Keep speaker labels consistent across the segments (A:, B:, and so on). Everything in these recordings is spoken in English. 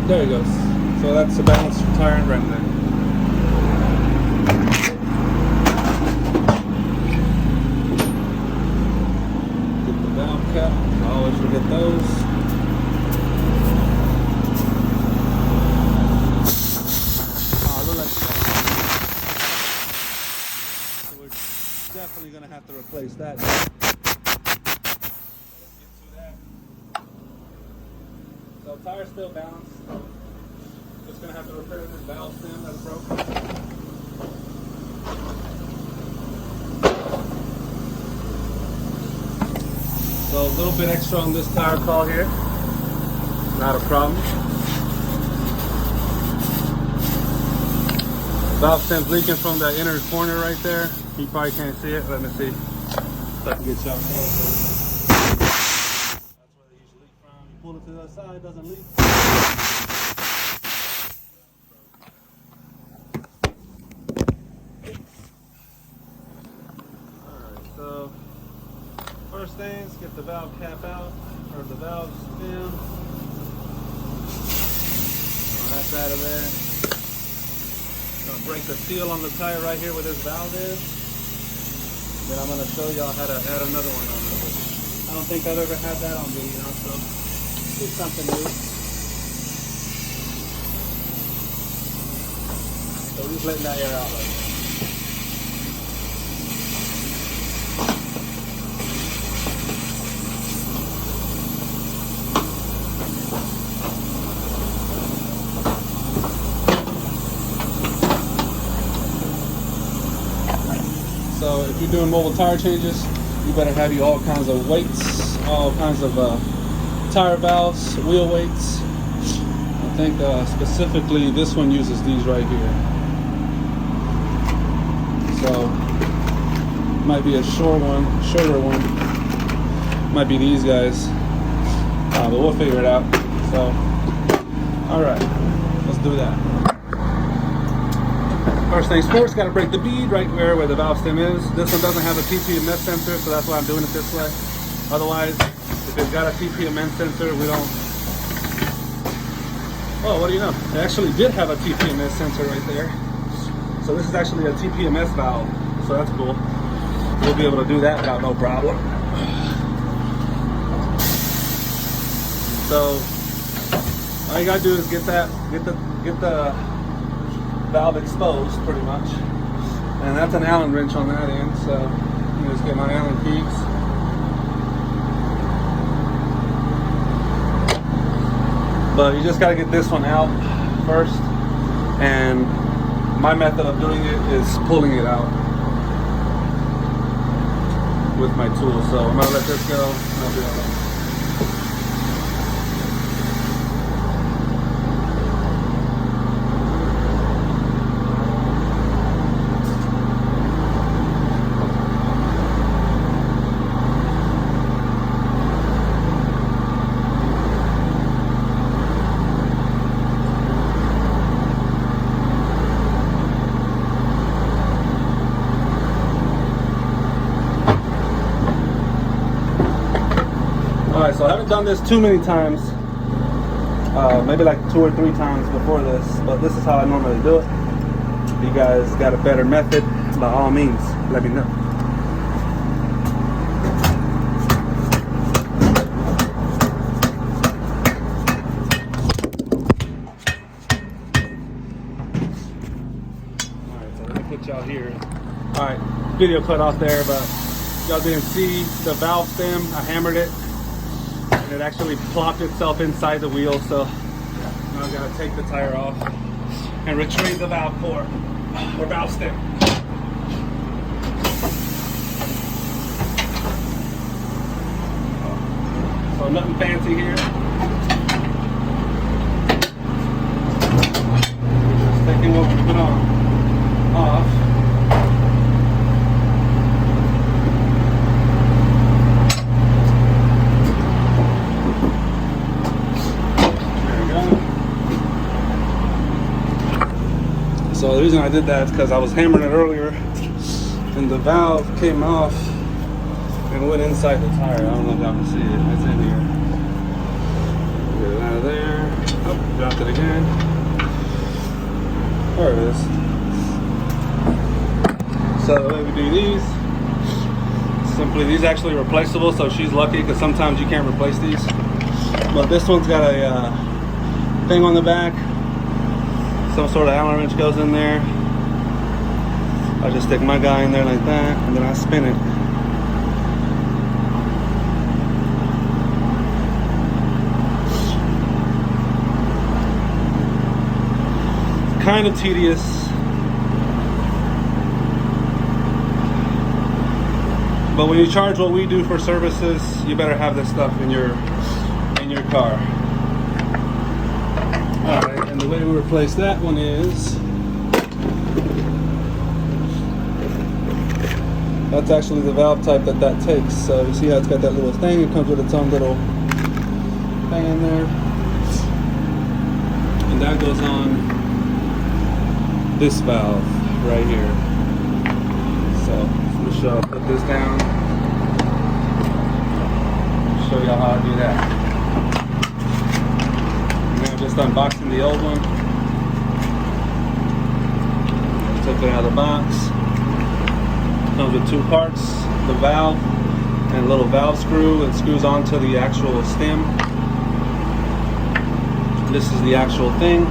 A: There he goes. So that's the balance tire right there. Get the valve cap. I always forget those. Oh, look like that. So we're definitely gonna have to replace that. So tire's still balanced. Just gonna have to repair this valve stem that's broken. So a little bit extra on this tire call here. Not a problem. Valve stem's leaking from the inner corner right there. You probably can't see it. Let me see. So I can get y'all closer. Pull it to the other side, doesn't leak. Alright, so first things, get the valve cap out, or the valve stem. That's out of there. Gonna break the seal on the tire right here where this valve is. Then I'm gonna show y'all how to add another one on there. I don't think I've ever had that on video, so do something new. So we're just letting that air out right now. So if you're doing mobile tire changes, you better have you all kinds of weights, all kinds of tire valves, wheel weights. I think specifically this one uses these right here. So might be a shorter one. Might be these guys, but we'll figure it out. So, all right, let's do that. First things first, got to break the bead right where the valve stem is. This one doesn't have a TPMS sensor, so that's why I'm doing it this way. Otherwise, if it's got a TPMS sensor, we don't... Oh, what do you know? It actually did have a TPMS sensor right there. So this is actually a TPMS valve, so that's cool. We'll be able to do that without no problem. So all you gotta do is get the valve exposed, pretty much. And that's an Allen wrench on that end, so you just get my Allen keys. But you just got to get this one out first, and my method of doing it is pulling it out with my tool. So I'm going to let this go, and I'll do that. Alright, so I haven't done this too many times, maybe like 2 or 3 times before this, but this is how I normally do it. If you guys got a better method, by all means, let me know. Alright, so let me put y'all here. Alright, video cut off there, but y'all didn't see the valve stem. I hammered it. And it actually plopped itself inside the wheel, so now I've got to take the tire off and retrieve the valve core or valve stem. So nothing fancy here. We're just taking what we put on off. So the reason I did that is because I was hammering it earlier and the valve came off and went inside the tire. I don't know if y'all can see it. It's in here. Get it out of there. Oh, dropped it again. There it is. So the way we do these, simply, these actually replaceable, so she's lucky because sometimes you can't replace these. But this one's got a thing on the back. Some sort of Allen wrench goes in there. I just stick my guy in there like that, and then I spin it. It's kind of tedious. But when you charge what we do for services, you better have this stuff in your car. Alright, and the way we replace that one is, that's actually the valve type that takes. So you see how it's got that little thing, it comes with its own little thing in there. And that goes on this valve right here. So I'll put this down, show y'all how I do that. And then I'm just unboxing the old one. Took it out of the box. Comes with two parts, the valve and a little valve screw. It screws onto the actual stem. This is the actual thing.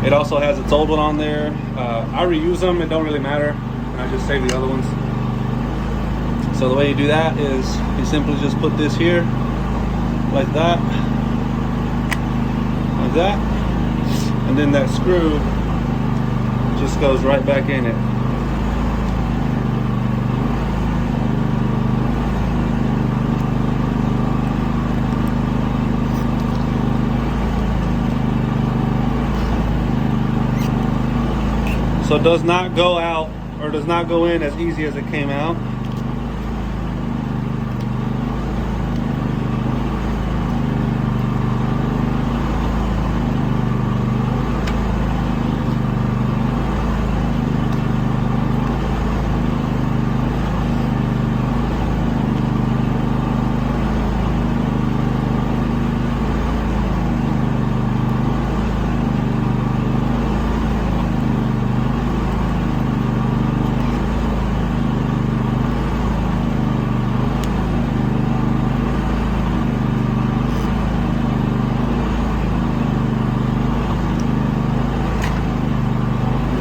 A: It also has its old one on there. I reuse them, it don't really matter. And I just save the other ones. So the way you do that is you simply just put this here, like that, and then that screw just goes right back in it. So it does not go out, or does not go in as easy as it came out.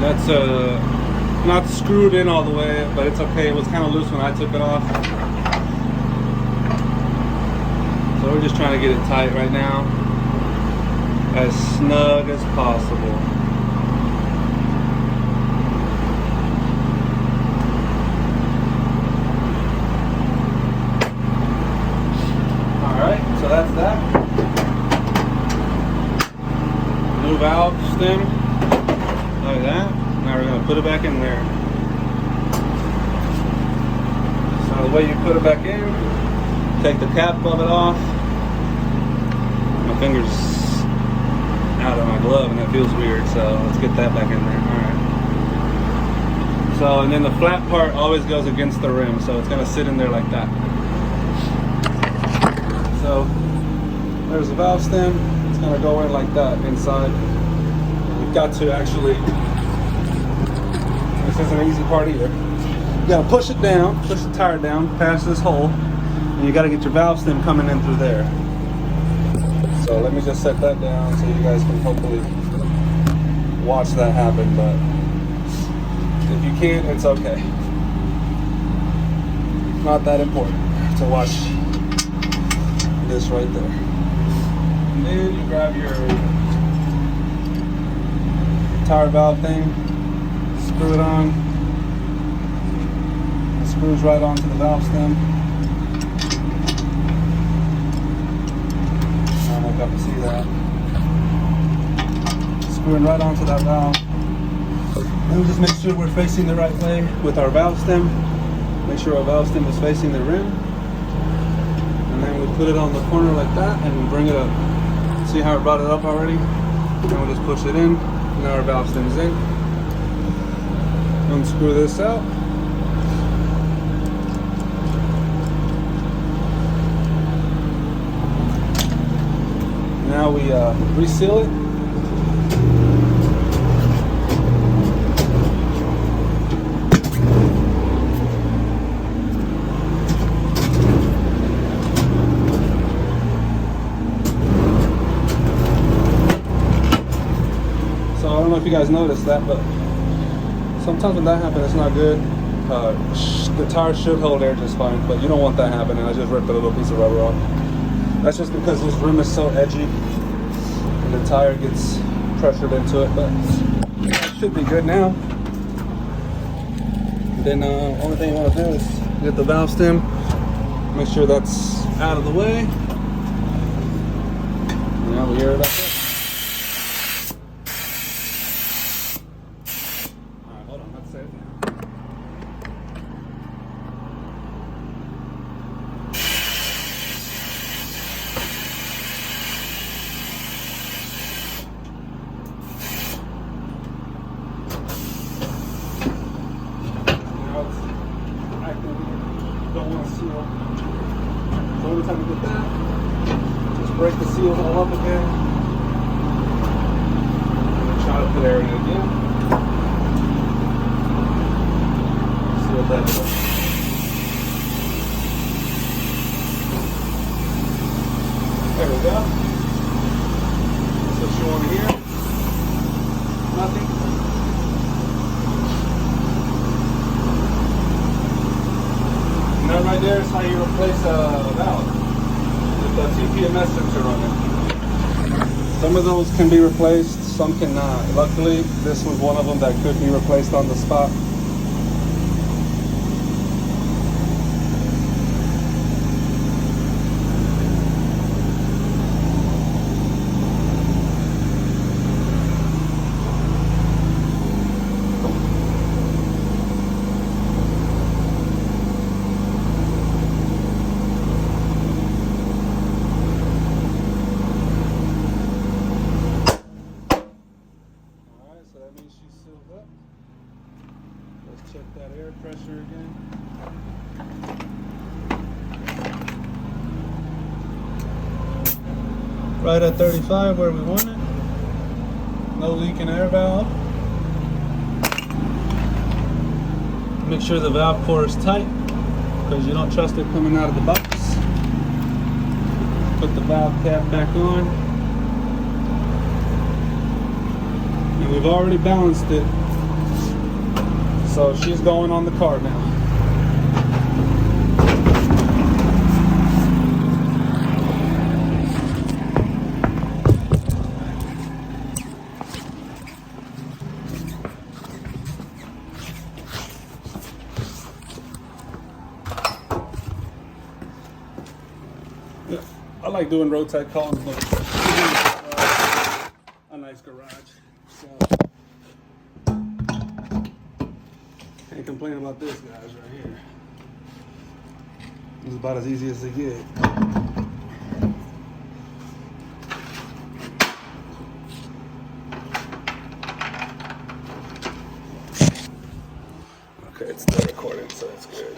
A: That's not screwed in all the way, but it's okay. It was kind of loose when I took it off. So we're just trying to get it tight right now, as snug as possible. Alright, so that's that. New valve stem. Like that. Now we're going to put it back in there. So the way you put it back in, take the cap of it off. My finger's out of my glove and that feels weird, so let's get that back in there. Alright. So, and then the flat part always goes against the rim, so it's going to sit in there like that. So, there's the valve stem. It's going to go in like that inside. You've got to actually, this isn't an easy part either. You gotta push it down, push the tire down past this hole, and you gotta get your valve stem coming in through there. So let me just set that down so you guys can hopefully watch that happen, but if you can't, it's okay. Not that important to watch this right there. And then you grab your tire valve thing, screw it on. It screws right onto the valve stem. I don't know if you can see that. Screwing right onto that valve. And we just make sure we're facing the right way with our valve stem. Make sure our valve stem is facing the rim. And then we put it on the corner like that and we bring it up. See how I brought it up already? And we'll just push it in. Now our valve stem's in. Unscrew this out. Now we reseal it. don't know if you guys noticed that, but sometimes when that happens, it's not good. The tire should hold air just fine, but you don't want that happening. I just ripped a little piece of rubber off. That's just because this rim is so edgy and the tire gets pressured into it, but it should be good now. Then only thing you want to do is get the valve stem, make sure that's out of the way. Now we hear it up there. Alright, hold on, let's set it down. Don't want to seal. So every time you get that, just break the seals all up again. And then try to put air in it again. See what that does. There we go. That's what you want to hear. Nothing. That right there is how you replace a valve with a TPMS sensor on it. Some of those can be replaced, some cannot. Luckily, this was one of them that could be replaced on the spot. Let's check that air pressure again. Right at 35 where we want it. No leak in air valve. Make sure the valve core is tight because you don't trust it coming out of the box. Put the valve cap back on. And we've already balanced it. So she's going on the car now. Yeah, I like doing roadside calls, but a nice garage. So can't complain about this, guys, right here. It's about as easy as they get. Okay, it's still recording, so that's good.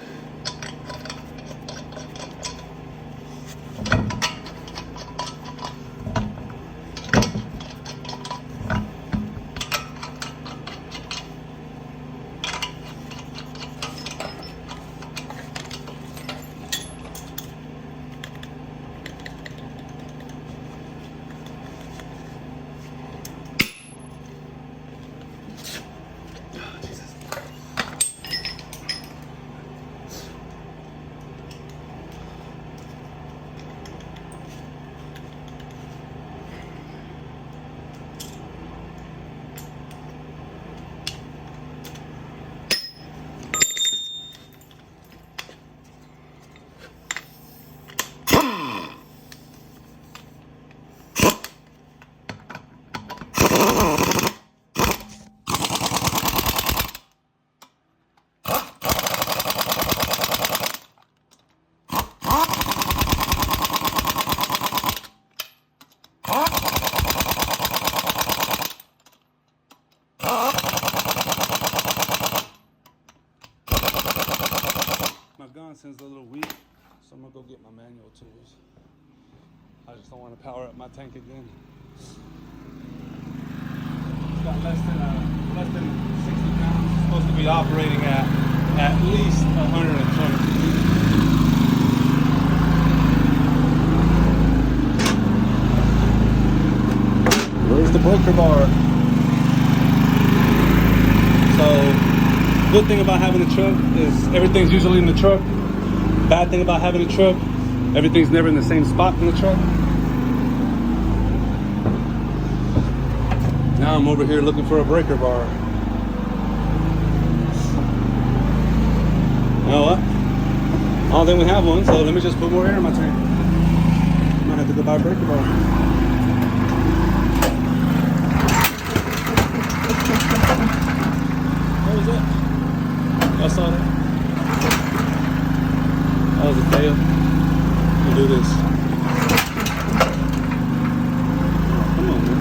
A: Since a little weak, so I'm gonna go get my manual tools. I just don't want to power up my tank again. It's got less than 60 pounds. It's supposed to be operating at least 120. Where's the breaker bar? So good thing about having a truck is everything's usually in the truck. Bad thing about having a truck, everything's never in the same spot in the truck. Now I'm over here looking for a breaker bar. You know what? I don't think we have one, so let me just put more air in my tank. I might have to go buy a breaker bar. What was that? Y'all saw that? That was a fail. We'll do this. Come on, man.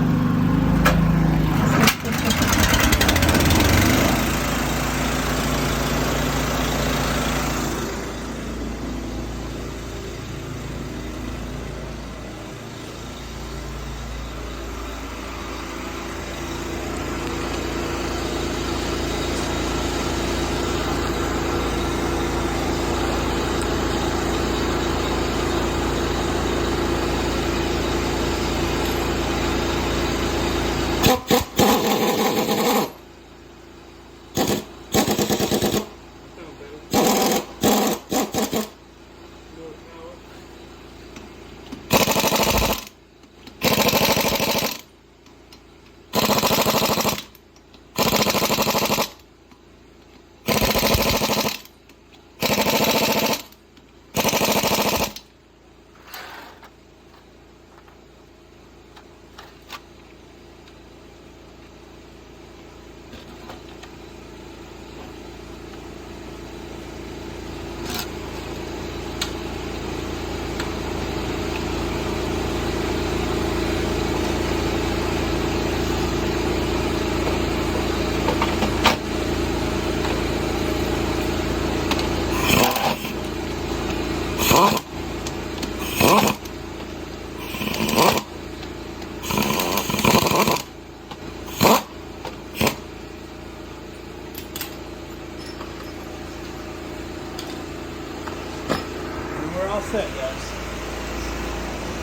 A: Set, guys.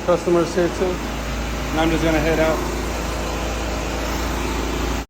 A: Customers here too. And I'm just gonna head out.